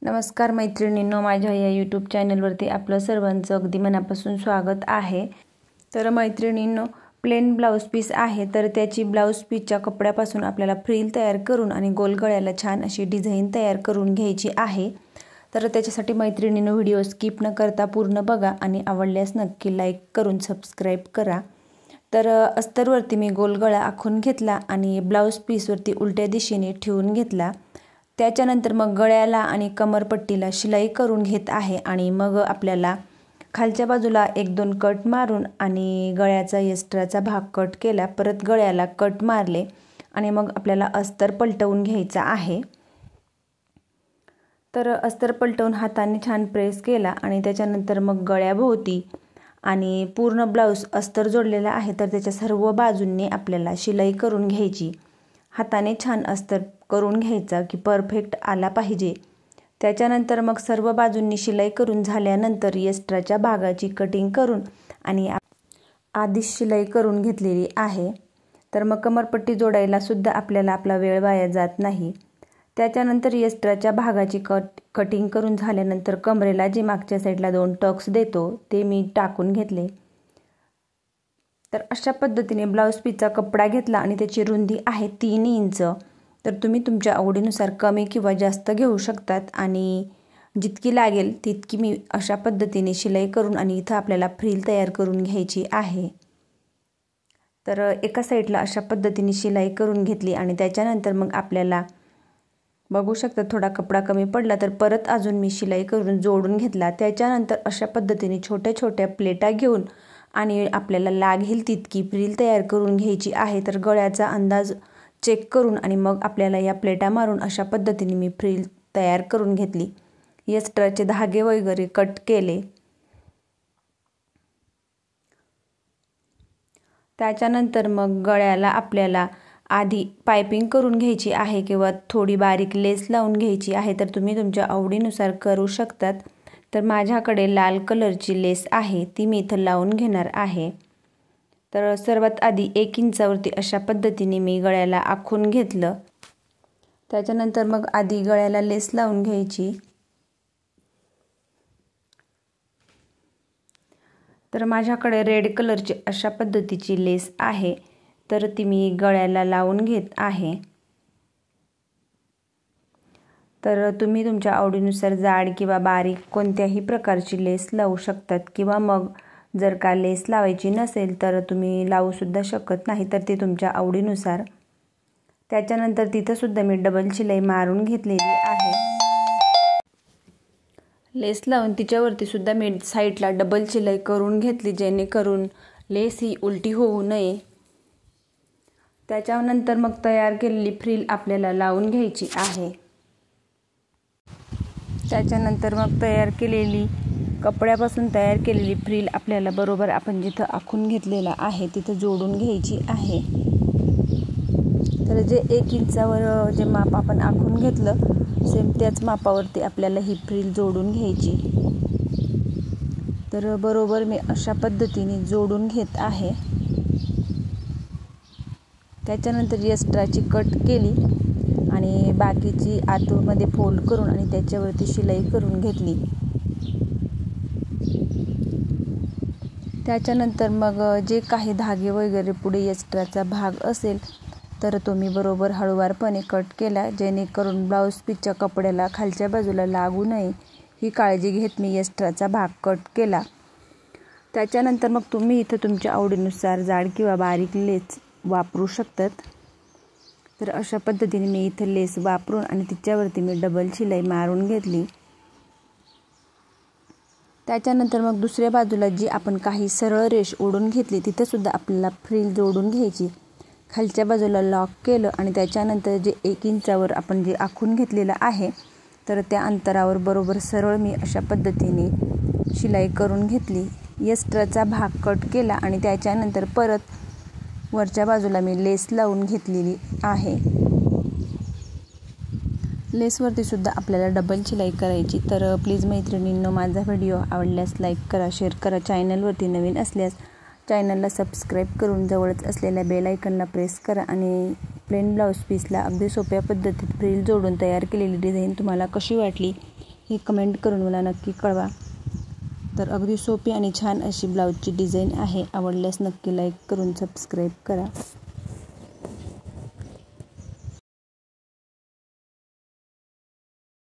नमस्कार मैत्रिणींनो, माझ्या या यूट्यूब चॅनलवरती आपलं सर्वांचं अगदी मनापासून स्वागत आहे। तर मैत्रिणींनो, प्लेन ब्लाउज पीस आहे, तर त्याची ब्लाउज पीसच्या कपड्यापासून आपल्याला फ्रिल तयार करून आणि गोल गळ्याला छान अशी डिझाइन तयार करून घ्यायची आहे। तर त्याच्यासाठी मैत्रिणींनो, व्हिडिओ स्किप न करता पूर्ण बघा आणि आवडल्यास नक्की लाईक करून सबस्क्राइब करा। तर अस्तरवरती मी गोल गळा आखून घेतला आणि ब्लाउज पीसवरती उलट्या दिशेने ठेवून घेतला। त्याच्यानंतर मग गळ्याला आणि कमरपट्टीला शिलाई करून घेत आहे आणि मग आपल्याला खालच्या बाजूला 1-2 कट मारून आणि गळ्याचा एक्स्ट्राचा भाग कट केला, परत गळ्याला कट मारले आणि मग आपल्याला अस्तर पलटवून घ्यायचा आहे। तर अस्तर पलटवून हाताने छान प्रेस केला आणि त्याच्यानंतर मग गळ्याभोवती आणि पूर्ण ब्लाउज अस्तर जोडलेला आहे, तर त्याच्या सर्व बाजूंनी आपल्याला शिलाई करून घ्यायची। हाताने छान अस्तर करून घ्यायचा की परफेक्ट आला पाहिजे। त्याच्यानंतर मग सर्व बाजूंनी शिलाई करून झाल्यानंतर एक्स्ट्राच्या भागाची कटिंग करून आणि आधीच शिलाई करून घेतलेली आहे। तर मग कमरपट्टी जोडायला सुद्धा आपल्याला आपला वेळ वाया जात नाही। त्याच्यानंतर एक्स्ट्राच्या भागाची कटिंग करून झाल्यानंतर कमरेला जे मागच्या साईडला 2 टक्स देतो ते मी टाकून घेतले। तर अशा पद्धतीने ब्लाउज पीसचा कपडा घेतला आणि त्याची रुंदी आहे 3 इंच। तर तुम्ही तुमच्या आवडीनुसार कमी किंवा जास्त घेऊ शकतात आणि जितकी लागेल तितकी मी अशा पद्धतीने शिलाई करून आणि इथं आपल्याला फ्रिल तयार करून घ्यायची आहे। तर एका साईडला अशा पद्धतीने शिलाई करून घेतली आणि त्याच्यानंतर मग आपल्याला बघू शकता थोडा कपडा कमी पडला, तर परत अजून मी शिलाई करून जोडून घेतला। त्याच्यानंतर अशा पद्धतीने छोट्या छोट्या प्लेटा घेऊन आणि आपल्याला लागेल तितकी फ्रिल तयार करून घ्यायची आहे। तर गळ्याचा अंदाज चेक करून आणि मग आपल्याला या प्लेटा मारून अशा पद्धतीने मी फ्रिल तयार करून घेतली। एक्स्ट्राचे धागे वगैरे कट केले। त्याच्यानंतर मग गळ्याला आपल्याला आधी पाइपिंग करून घ्यायची आहे किंवा थोडी बारीक लेस लावून घ्यायची आहे, तर तुम्ही तुमच्या आवडीनुसार करू शकतात। तर माझ्याकडे लाल कलरची लेस आहे, ती मी इथं लावून घेणार आहे। तर सर्वात आधी 1 इंचावरती अशा पद्धतीने मी गळ्याला आखून घेतलं। त्याच्यानंतर मग आधी गळ्याला लेस लावून घ्यायची। तर माझ्याकडे रेड कलरची अशा पद्धतीची लेस आहे, तर ती मी गळ्याला लावून घेत आहे। तर तुम्ही तुमच्या आवडीनुसार जाड किंवा बारीक कोणत्याही प्रकारची लेस लावू शकतात किंवा मग जर का लेस लावायची नसेल तर तुम्ही लावू सुद्धा शकत नाही, तर ते तुमच्या आवडीनुसार। त्याच्यानंतर तिथं सुद्धा मी डबल शिलाई मारून घेतलेली आहे। लेस लावून तिच्यावरती सुद्धा मी साईडला डबल शिलाई करून घेतली, जेणेकरून लेस ही उलटी होऊ नये। त्याच्यानंतर मग तयार केलेली फ्रिल आपल्याला लावून घ्यायची आहे। त्याच्यानंतर मग कपड्यापासून तयार केलेली फ्रिल आपल्याला बरोबर आपण जिथं आखून घेतलेला आहे तिथं जोडून घ्यायची आहे। तर जे 1 इंचावर जे माप आपण आखून घेतलं, सेम त्याच मापावरती आपल्याला ही फ्रिल जोडून घ्यायची। तर बरोबर मी अशा पद्धतीने जोडून घेत आहे। त्याच्यानंतर एक्स्ट्राची कट केली आणि बाकीची आतमध्ये फोल्ड करून आणि त्याच्यावरती शिलाई करून घेतली। त्याच्यानंतर मग जे काही धागे वगैरे पुढे एक्स्ट्राचा भाग असेल तर तो मी बरोबर हळूवारपणे कट केला, जेणेकरून ब्लाउज पीसच्या कपड्याला खालच्या बाजूला लागू नये ही काळजी घेत मी एक्स्ट्राचा भाग कट केला। त्याच्यानंतर मग तुम्ही इथं तुमच्या आवडीनुसार जाड किंवा बारीक लेस वापरू शकतात। तर अशा पद्धतीने मी इथं लेस वापरून आणि तिच्यावरती मी डबल शिलाई मारून घेतली। त्याच्यानंतर मग दुसऱ्या बाजूला जी आपण काही सरळ रेष ओढून घेतली तिथं सुद्धा आपल्याला फ्रिल जोडून घ्यायची। खालच्या बाजूला लॉक केलं आणि त्याच्यानंतर जे 1 इंचावर आपण जे आखून घेतलेलं आहे, तर त्या अंतरावर बरोबर सरळ मी अशा पद्धतीने शिलाई करून घेतली। एक्स्ट्राचा भाग कट केला आणि त्याच्यानंतर परत वरच्या बाजूला मी लेस लावून घेतलेली आहे। लेसवरती सुद्धा आपल्याला डबल शिलाई करायची। तर प्लीज मैत्रिणींनो, माझा व्हिडिओ आवडल्यास लाईक करा, शेअर करा। चॅनलवरती नवीन असल्यास चॅनलला सबस्क्राईब करून जवळच असलेल्या बेल आयकॉनला प्रेस करा आणि प्लेन ब्लाउज पीसला अगदी सोप्या पद्धतीत फ्रिल जोडून तयार केलेली डिझाइन तुम्हाला कशी वाटली हे कमेंट करून मला नक्की कळवा. तर अगदी सोपी आणि छान अशी ब्लाऊजची डिझाईन आहे. आवडल्यास नक्की लाईक करून सबस्क्राईब करा.